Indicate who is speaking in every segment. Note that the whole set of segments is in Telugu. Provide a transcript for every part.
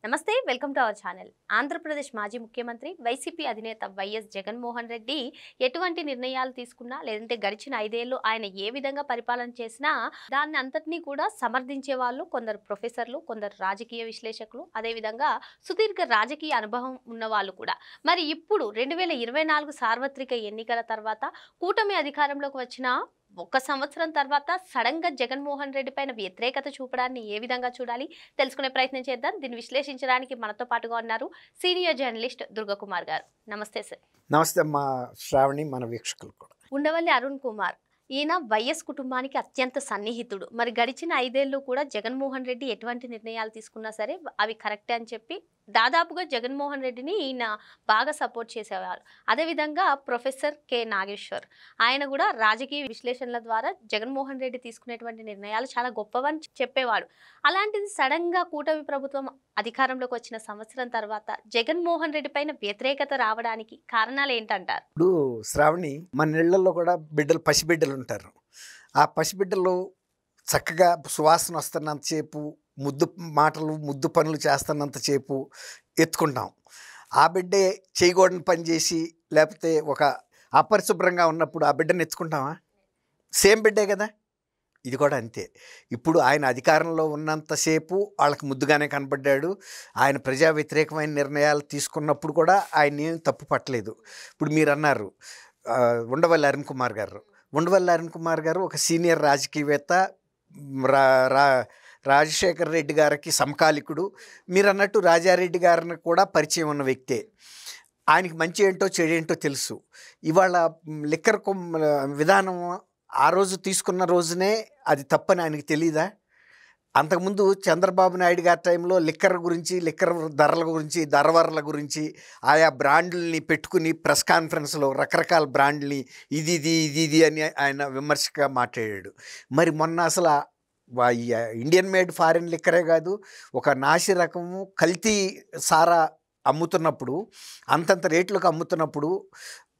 Speaker 1: నమస్తే welcome to our channel. Andhra Pradesh మాజీ ముఖ్యమంత్రి వైసీపీ అధినేత వైఎస్ జగన్మోహన్ రెడ్డి ఎటువంటి నిర్ణయాలు తీసుకున్నా లేదంటే గడిచిన 5 ఏళ్లు ఆయన ఏ విధంగా పరిపాలన చేసినా దాన్ని అంతటినీ కూడా సమర్థించే వాళ్ళు కొందరు ప్రొఫెసర్లు, కొందరు రాజకీయ విశ్లేషకులు, అదేవిధంగా సుదీర్ఘ రాజకీయ అనుభవం ఉన్న వాళ్ళు కూడా. మరి ఇప్పుడు 2024 సార్వత్రిక ఎన్నికల తర్వాత కూటమి అధికారంలోకి వచ్చిన 1 సంవత్సరం తర్వాత సడన్ గా జగన్మోహన్ రెడ్డి పైన వ్యతిరేకత చూపడాన్ని ఏ విధంగా చూడాలి తెలుసుకునే ప్రయత్నం చేద్దాం. దీన్ని విశ్లేషించడానికి మనతో పాటుగా ఉన్నారు సీనియర్ జర్నలిస్ట్ దుర్గకుమార్ గారు. నమస్తే సార్.
Speaker 2: నమస్తే మా శ్రావణి, మన వీక్షకులు కూడా.
Speaker 1: ఉండవల్లి అరుణ్ కుమార్, ఈయన వైఎస్ కుటుంబానికి అత్యంత సన్నిహితుడు. మరి గడిచిన 5 ఏళ్లు కూడా జగన్మోహన్ రెడ్డి ఎటువంటి నిర్ణయాలు తీసుకున్నా సరే అవి కరెక్టే అని చెప్పి దాదాపుగా జగన్మోహన్ రెడ్డిని ఈయన బాగా సపోర్ట్ చేసేవారు. అదేవిధంగా ప్రొఫెసర్ కె నాగేశ్వర్, ఆయన కూడా రాజకీయ విశ్లేషణల ద్వారా జగన్మోహన్ రెడ్డి తీసుకునేటువంటి నిర్ణయాలు చాలా గొప్పవని చెప్పేవాడు. అలాంటిది సడన్ గా కూటమి ప్రభుత్వం అధికారంలోకి వచ్చిన సంవత్సరం తర్వాత జగన్మోహన్ రెడ్డి పైన వ్యతిరేకత రావడానికి కారణాలు ఏంటంటారు?
Speaker 2: ఇప్పుడు శ్రావణి, మన ఇళ్లలో కూడా పసిబిడ్డలు ఉంటారు. ఆ పసిబిడ్డలు చక్కగా సువాసన వస్తున్నంతసేపు, ముద్దు మాటలు ముద్దు పనులు చేస్తున్నంతసేపు ఎత్తుకుంటాం. ఆ బిడ్డే చేయకూడని పని చేసి లేకపోతే ఒక అపరిశుభ్రంగా ఉన్నప్పుడు ఆ బిడ్డను ఎత్తుకుంటామా? సేమ్ బిడ్డే కదా. ఇది కూడా అంతే. ఇప్పుడు ఆయన అధికారంలో ఉన్నంతసేపు వాళ్ళకి ముద్దుగానే కనబడ్డాడు. ఆయన ప్రజా వ్యతిరేకమైన నిర్ణయాలు తీసుకున్నప్పుడు కూడా ఆయన ఏం తప్పు పట్టలేదు. ఇప్పుడు మీరు అన్నారు ఉండవల్లి అరుణ్ కుమార్ గారు. ఉండవల్లి అరుణ్ కుమార్ గారు ఒక సీనియర్ రాజకీయవేత్త, రాజశేఖర్ రెడ్డి గారికి సమకాలికుడు. మీరు అన్నట్టు రాజారెడ్డి గారిని కూడా పరిచయం ఉన్న వ్యక్తే. ఆయనకి మంచి ఏంటో చెడు ఏంటో తెలుసు. ఇవాళ లిక్కర్ విధానం ఆ రోజు తీసుకున్న రోజునే అది తప్పని ఆయనకి తెలీదా? అంతకుముందు చంద్రబాబు నాయుడు గారి టైంలో లిక్కర్ గురించి, లిక్కర్ ధరల గురించి, ధరవర్ల గురించి ఆయా బ్రాండ్లని పెట్టుకుని ప్రెస్ కాన్ఫరెన్స్లో రకరకాల బ్రాండ్ని ఇది ఇది ఇది ఇది అని ఆయన విమర్శగా మాట్లాడాడు. మరి మొన్న అసలు ఇండియన్ మేడ్ ఫారిన్ లిక్కరే కాదు, ఒక నాసి రకము కల్తీ సారా అమ్ముతున్నప్పుడు, అంతంత రేట్లకు అమ్ముతున్నప్పుడు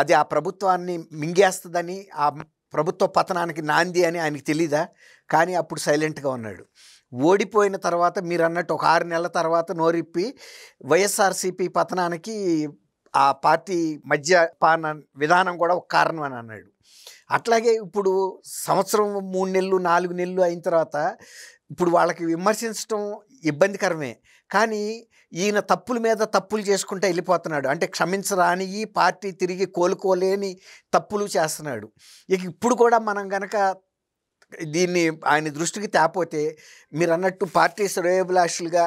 Speaker 2: అది ఆ ప్రభుత్వాన్ని మింగేస్తుందని, ఆ ప్రభుత్వ పతనానికి నాంది అని ఆయనకి తెలీదా? కానీ అప్పుడు సైలెంట్గా ఉన్నాడు. ఓడిపోయిన తర్వాత మీరు అన్నట్టు ఒక 6 నెలల తర్వాత నోరిప్పి వైఎస్ఆర్సీపీ పతనానికి ఆ పార్టీ మద్యపాన విధానం కూడా ఒక కారణం అని అన్నాడు. అట్లాగే ఇప్పుడు సంవత్సరం 3 నెలలు 4 నెలలు అయిన తర్వాత ఇప్పుడు వాళ్ళకి విమర్శించడం ఇబ్బందికరమే. కానీ ఈయన తప్పుల మీద తప్పులు చేసుకుంటూ వెళ్ళిపోతున్నాడు. అంటే క్షమించరాని ఈ పార్టీ తిరిగి కోలుకోలేని తప్పులు చేస్తున్నాడు. ఇక ఇప్పుడు కూడా మనం గనక దీన్ని ఆయన దృష్టికి తేపోతే మీరు అన్నట్టు పార్టీ శ్రేయోభిలాషులుగా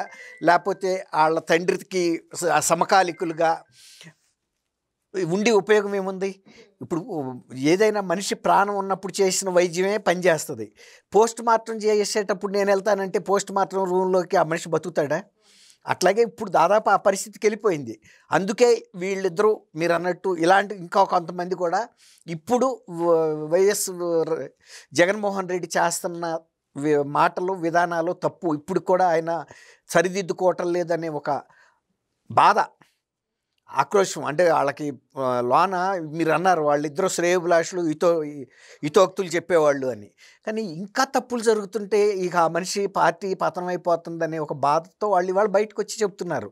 Speaker 2: లేకపోతే వాళ్ళ తండ్రికి సమకాలికులుగా ఉండి ఉపయోగం ఏముంది? ఇప్పుడు ఏదైనా మనిషి ప్రాణం ఉన్నప్పుడు చేసిన వైద్యమే పనిచేస్తుంది. పోస్ట్ మార్టం చేసేటప్పుడు నేను వెళ్తానంటే పోస్ట్ మార్టం రూమ్లోకి ఆ మనిషి బతుకుతాడా? అట్లాగే ఇప్పుడు దాదాపు ఆ పరిస్థితికి వెళ్ళిపోయింది. అందుకే వీళ్ళిద్దరూ మీరు అన్నట్టు ఇలాంటి ఇంకా కొంతమంది కూడా ఇప్పుడు వైఎస్ జగన్మోహన్ రెడ్డి చేస్తున్న మాటలు విధానాలు తప్పు, ఇప్పుడు కూడా ఆయన సరిదిద్దుకోవటం లేదనే ఒక బాధ, ఆక్రోశం. అంటే వాళ్ళకి లోన మీరు అన్నారు వాళ్ళిద్దరూ శ్రేయోభిలాషులు, హితోక్తులు చెప్పేవాళ్ళు అని. కానీ ఇంకా తప్పులు జరుగుతుంటే ఇక ఆ మనిషి పార్టీ పతనమైపోతుందనే ఒక బాధతో వాళ్ళు బయటకు వచ్చి చెప్తున్నారు.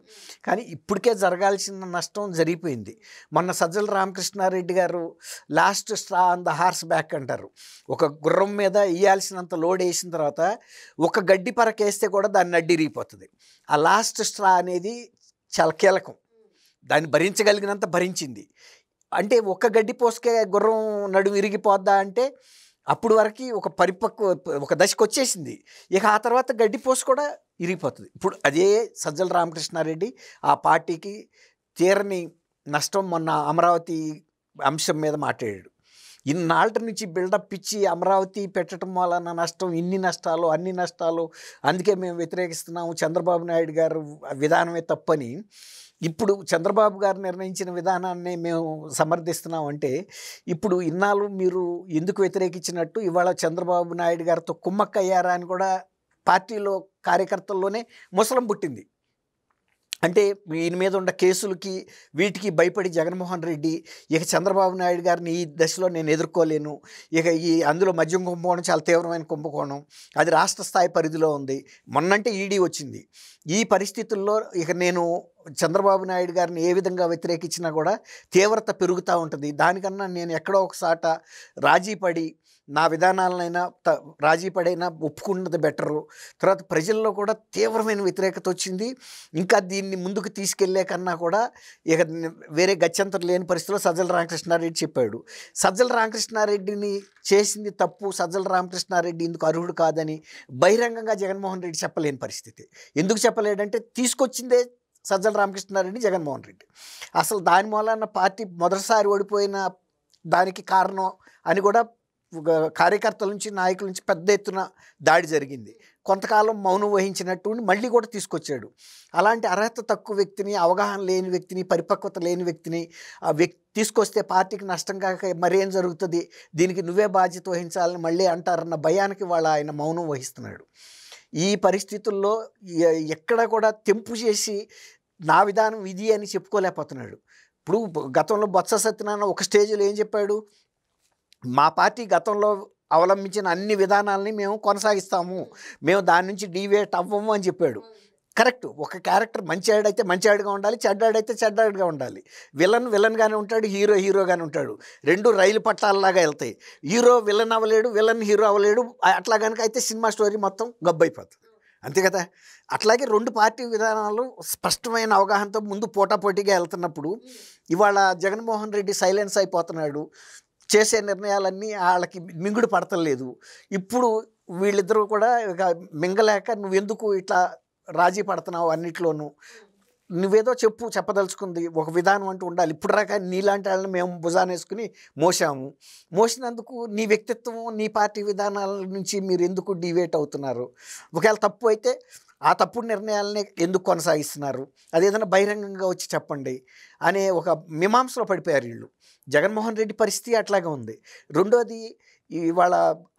Speaker 2: కానీ ఇప్పటికే జరగాల్సిన నష్టం జరిగిపోయింది. మొన్న సజ్జల రామకృష్ణారెడ్డి గారు last straw on the horse back అంటారు. ఒక గుర్రం మీద వేయాల్సినంత లోడ్ వేసిన తర్వాత ఒక గడ్డి పరకేస్తే కూడా దాన్ని అడ్డు ఇరిగిపోతుంది. ఆ లాస్ట్ స్ట్రా అనేది చాలా కీలకం. దాన్ని భరించగలిగినంత భరించింది. అంటే ఒక్క గడ్డి పోసుకే గుర్రం నడుము విరిగిపోద్దా అంటే అప్పుడు వరకు ఒక దశకు వచ్చేసింది. ఇక ఆ తర్వాత గడ్డి పోసు కూడా విరిగిపోతుంది. ఇప్పుడు అదే సజ్జల రామకృష్ణారెడ్డి ఆ పార్టీకి తీరని నష్టం మొన్న అమరావతి అంశం మీద మాట్లాడాడు. ఇన్నాళ్ళ నుంచి బిల్డప్ ఇచ్చి అమరావతి పెట్టడం వలన నష్టం, ఇన్ని నష్టాలు అన్ని నష్టాలు, అందుకే మేము వ్యతిరేకిస్తున్నాము, చంద్రబాబు నాయుడు గారు విధానమే తప్పని ఇప్పుడు చంద్రబాబు గారు నిర్ణయించిన విధానాన్ని మేము సమర్థిస్తున్నాం. అంటే ఇప్పుడు ఇన్నాళ్ళు మీరు ఎందుకు వ్యతిరేకించినట్టు ఇవాళ చంద్రబాబు నాయుడు గారితో కుమ్మక్క అయ్యారా అని కూడా పార్టీలో కార్యకర్తల్లోనే ముసలం పుట్టింది. అంటే ఈయన మీద ఉన్న కేసులకి వీటికి భయపడి జగన్మోహన్ రెడ్డి ఇక చంద్రబాబు నాయుడు గారిని ఈ దశలో నేను ఎదుర్కోలేను, ఇక అందులో మద్యం కుంభకోణం చాలా తీవ్రమైన కుంభకోణం, అది రాష్ట్ర స్థాయి పరిధిలో ఉంది, మొన్నంటే ఈడీ వచ్చింది. ఈ పరిస్థితుల్లో ఇక నేను చంద్రబాబు నాయుడు గారిని ఏ విధంగా వ్యతిరేకించినా కూడా తీవ్రత పెరుగుతూ ఉంటుంది. దానికన్నా నేను ఎక్కడో ఒకసాట రాజీ పడి నా విధానాలనైనా రాజీ పడైనా ఒప్పుకున్నది బెటరు. తర్వాత ప్రజల్లో కూడా తీవ్రమైన వ్యతిరేకత వచ్చింది. ఇంకా దీన్ని ముందుకు తీసుకెళ్లే కన్నా కూడా ఇక వేరే గత్యంతరం లేని పరిస్థితిలో సజ్జల రామకృష్ణారెడ్డి చెప్పాడు. సజ్జల రామకృష్ణారెడ్డిని చేసింది తప్పు, సజ్జల రామకృష్ణారెడ్డి ఇందుకు అర్హుడు కాదని బహిరంగంగా జగన్మోహన్ రెడ్డి చెప్పలేని పరిస్థితి. ఎందుకు చెప్పలేడంటే తీసుకొచ్చిందే సజ్జల రామకృష్ణారెడ్డి, జగన్మోహన్ రెడ్డి. అసలు దాని మూలాన పార్టీ మొదటిసారి ఓడిపోయిన దానికి కారణం అని కూడా కార్యకర్తల నుంచి నాయకుల నుంచి పెద్ద ఎత్తున దాడి జరిగింది. కొంతకాలం మౌనం వహించినట్టు మళ్ళీ కూడా తీసుకొచ్చాడు. అలాంటి అర్హత తక్కువ వ్యక్తిని, అవగాహన లేని వ్యక్తిని, పరిపక్వత లేని వ్యక్తిని తీసుకొస్తే పార్టీకి నష్టం కాక మరేం జరుగుతుంది, దీనికి నువ్వే బాధ్యత వహించాలని మళ్ళీ అంటారన్న భయానికి ఆయన మౌనం వహిస్తున్నాడు. ఈ పరిస్థితుల్లో ఎక్కడ కూడా తెంపు చేసి నా విధానం ఇది అని చెప్పుకోలేకపోతున్నాడు. ఇప్పుడు గతంలో బొత్స సత్యనారాయణ ఒక స్టేజ్లో ఏం చెప్పాడు, మా పార్టీ గతంలో అవలంబించిన అన్ని విధానాలని మేము కొనసాగిస్తాము, మేము దాని నుంచి డీవియేట్ అవ్వము అని చెప్పాడు. కరెక్ట్. ఒక క్యారెక్టర్ మంచివాడైతే మంచివాడిగా ఉండాలి, చెడ్డాడైతే చెడ్డాడిగా ఉండాలి. విలన్గానే ఉంటాడు, హీరోగానే ఉంటాడు. రెండు రైలు పట్టాలలాగా వెళ్తాయి. హీరో విలన్ అవ్వలేడు, విలన్ హీరో అవ్వలేడు. అట్లా కనుక అయితే సినిమా స్టోరీ మొత్తం గబ్బైపోతుంది. అంతే కదా. అట్లాగే రెండు పార్టీ విధానాలు స్పష్టమైన అవగాహనతో ముందు పోటాపోటీగా వెళ్తున్నప్పుడు ఇవాళ జగన్మోహన్ రెడ్డి సైలెన్స్ అయిపోతున్నాడు. చేసే నిర్ణయాలన్నీ వాళ్ళకి మింగుడు పడతలేదు. ఇప్పుడు వీళ్ళిద్దరూ కూడా ఇక మింగలేక నువ్వెందుకు ఇట్లా రాజీ పడుతున్నావు అన్నిట్లోనూ, నువ్వేదో చెప్పదలుచుకుంది ఒక విధానం అంటూ ఉండాలి. ఇప్పుడు రాక నీలాంటి వాళ్ళని మేము భుజానేసుకుని మోసినందుకు నీ వ్యక్తిత్వం, నీ పార్టీ విధానాల నుంచి మీరు ఎందుకు డివేట్ అవుతున్నారు, ఒకవేళ తప్పు అయితే ఆ తప్పుడు నిర్ణయాలని ఎందుకు కొనసాగిస్తున్నారు, అదేదైనా బహిరంగంగా వచ్చి చెప్పండి అనే ఒక మీమాంసలో పడిపోయారు వీళ్ళు. జగన్మోహన్ రెడ్డి పరిస్థితి అట్లాగే ఉంది. రెండోది ఇవాళ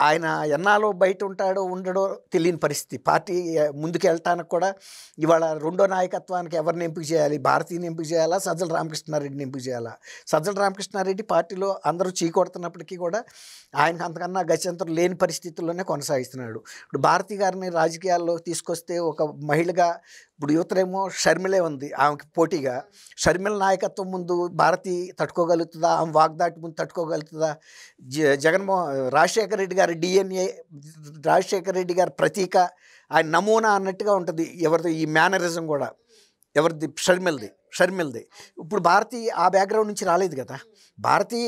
Speaker 2: ఆయన ఎన్నాలో బయట ఉంటాడో ఉండడో తెలియని పరిస్థితి. పార్టీ ముందుకు వెళ్ళటానికి కూడా ఇవాళ రెండో నాయకత్వానికి ఎవరిని ఎంపిక చేయాలి, భారతీయని ఎంపిక చేయాలా, సజ్జల రామకృష్ణారెడ్డిని ఎంపిక చేయాలా. సజ్జల రామకృష్ణారెడ్డి పార్టీలో అందరూ చీకొడుతున్నప్పటికీ కూడా ఆయనకు అంతకన్నా గత్యంతరం లేని పరిస్థితుల్లోనే కొనసాగిస్తున్నాడు. ఇప్పుడు భారతీ గారిని రాజకీయాల్లో తీసుకొస్తే ఒక మహిళగా ఇప్పుడు యువతరేమో షర్మిలే ఉంది ఆమెకి పోటీగా. షర్మిల నాయకత్వం ముందు భారతి తట్టుకోగలుగుతుందా, ఆమె వాగ్దాటి ముందు తట్టుకోగలుగుతుందా? రాజశేఖర రెడ్డి గారి DNA, రాజశేఖర రెడ్డి గారి ప్రతీక, ఆయన నమూనా అన్నట్టుగా ఉంటుంది ఎవరిది ఈ మేనరిజం కూడా. ఎవరిది? షర్మిల్ది. ఇప్పుడు భారతి ఆ బ్యాక్గ్రౌండ్ నుంచి రాలేదు కదా. భారతి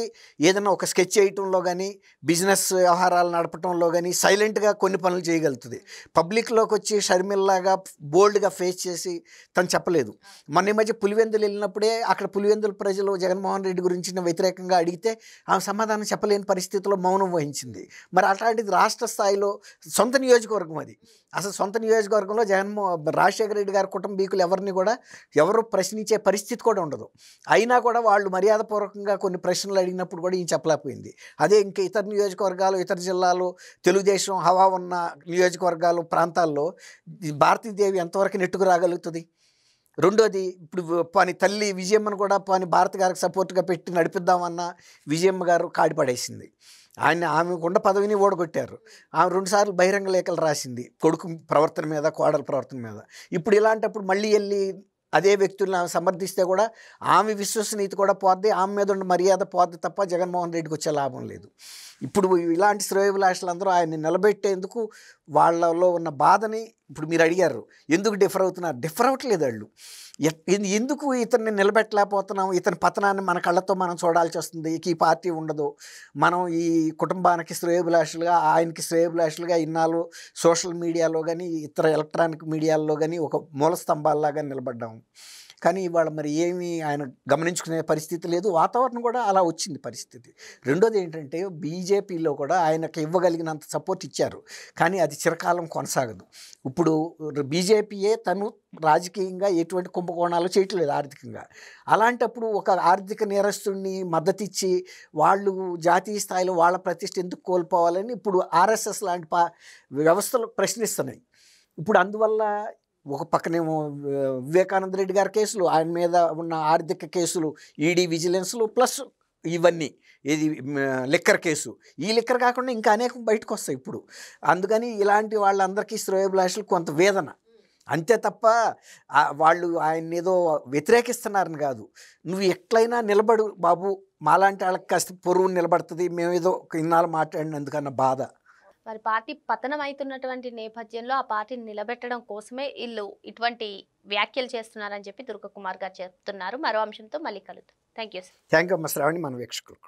Speaker 2: ఏదైనా ఒక స్కెచ్ చేయటంలో కానీ, బిజినెస్ వ్యవహారాలు నడపటంలో కానీ సైలెంట్గా కొన్ని పనులు చేయగలుగుతుంది. పబ్లిక్లోకి వచ్చి షర్మిల్లాగా బోల్డ్గా ఫేస్ చేసి తను చెప్పలేదు. మొన్న ఈ మధ్య పులివెందులు వెళ్ళినప్పుడే అక్కడ పులివెందుల ప్రజలు జగన్మోహన్ రెడ్డి గురించి వ్యతిరేకంగా అడిగితే ఆమె సమాధానం చెప్పలేని పరిస్థితిలో మౌనం వహించింది. మరి అట్లాంటిది రాష్ట్ర స్థాయిలో సొంత నియోజకవర్గం అది. అసలు సొంత నియోజకవర్గంలో రాజశేఖర రెడ్డి గారి కుటుంబీకులు ఎవరు ప్రశ్నించే పరిస్థితి కూడా ఉండదు. అయినా కూడా వాళ్ళు మర్యాదపూర్వకంగా కొన్ని ప్రశ్నలు అడిగినప్పుడు కూడా ఈయన చెప్పలేకపోయింది. అదే ఇంకా ఇతర నియోజకవర్గాలు, ఇతర జిల్లాలు, తెలుగుదేశం హవా ఉన్న నియోజకవర్గాలు, ప్రాంతాల్లో భారతీదేవి ఎంతవరకు నెట్టుకు రాగలుగుతుంది? రెండోది, ఇప్పుడు తల్లి విజయమ్మను కూడా భారతి గారికి సపోర్ట్గా పెట్టి నడిపిద్దామన్న విజయమ్మ గారు కాడిపడేసింది. ఆమెకున్న పదవిని ఓడగొట్టారు. ఆమె 2 సార్లు బహిరంగ లేఖలు రాసింది కొడుకు ప్రవర్తన మీద, కోడల ప్రవర్తన మీద. ఇప్పుడు ఇలాంటప్పుడు మళ్ళీ వెళ్ళి అదే వ్యక్తులను ఆమె సమర్థిస్తే కూడా ఆమె విశ్వసనీయత కూడా పోద్ది, ఆమె మీద ఉన్న మర్యాద పోద్ది తప్ప జగన్మోహన్ రెడ్డికి వచ్చే లాభం లేదు. ఇప్పుడు ఇలాంటి శ్రేయోభిలాషులు అందరూ ఆయన్ని నిలబెట్టేందుకు వాళ్ళలో ఉన్న బాధని ఇప్పుడు మీరు అడిగారు ఎందుకు డిఫర్ అవుతున్నారు. డిఫర్ అవ్వట్లేదు వాళ్ళు. ఎందుకు ఇతన్ని నిలబెట్టలేకపోతున్నాం, ఇతని పతనాన్ని మన కళ్ళతో మనం చూడాల్సి వస్తుంది, ఈ పార్టీ ఉండదు, మనం ఈ కుటుంబానికి శ్రేయోభిలాషులుగా, ఆయనకి శ్రేయోభిలాషులుగా ఇన్నాళ్ళు సోషల్ మీడియాలో కానీ ఇతర ఎలక్ట్రానిక్ మీడియాల్లో కానీ ఒక మూల స్తంభాల్లాగా నిలబడ్డాము. కానీ ఇవాళ మరి ఏమీ ఆయన గమనించుకునే పరిస్థితి లేదు. వాతావరణం కూడా అలా వచ్చింది పరిస్థితి. రెండోది ఏంటంటే బీజేపీలో కూడా ఆయనకు ఇవ్వగలిగినంత సపోర్ట్ ఇచ్చారు, కానీ అది చిరకాలం కొనసాగదు. ఇప్పుడు బీజేపీయే తను రాజకీయంగా ఎటువంటి కుంభకోణాలు చేయట్లేదు ఆర్థికంగా. అలాంటప్పుడు ఒక ఆర్థిక నేరస్తుడిని మద్దతు ఇచ్చి వాళ్ళు జాతీయ స్థాయిలో వాళ్ళ ప్రతిష్ట ఎందుకు కోల్పోవాలని ఇప్పుడు RSS లాంటి వ్యవస్థలు ప్రశ్నిస్తున్నాయి. ఇప్పుడు అందువల్ల ఒక పక్కనేమో వివేకానంద రెడ్డి గారి కేసులు, ఆయన మీద ఉన్న ఆర్థిక కేసులు, ఈడీ విజిలెన్స్లు, ప్లస్ ఇవన్నీ ఇది లిక్కర్ కేసు. ఈ లిక్కర్ కాకుండా ఇంకా అనేకం బయటకు వస్తాయి ఇప్పుడు. అందుకని ఇలాంటి వాళ్ళందరికీ శ్రేయోభిలాషులు కొంత వేదన అంతే తప్ప వాళ్ళు ఆయన ఏదో వ్యతిరేకిస్తున్నారని కాదు. నువ్వు ఎట్లయినా నిలబడు బాబు, మాలాంటి వాళ్ళకి కాస్త పొరుగు నిలబడుతుంది, మేమేదో ఇన్నాళ్ళు మాట్లాడినందుకన్న బాధ.
Speaker 1: మరి పార్టీ పతనం అవుతున్నటువంటి నేపథ్యంలో ఆ పార్టీని నిలబెట్టడం కోసమే వీళ్ళు ఇటువంటి వ్యాఖ్యలు చేస్తున్నారని చెప్పి దుర్గకుమార్ గారు చెప్తున్నారు. మరో అంశంతో మళ్ళీ కలుద్దాం. Thank you.
Speaker 2: థ్యాంక్ యూ అమ్మ శ్రావణి, మన వీక్షకులు.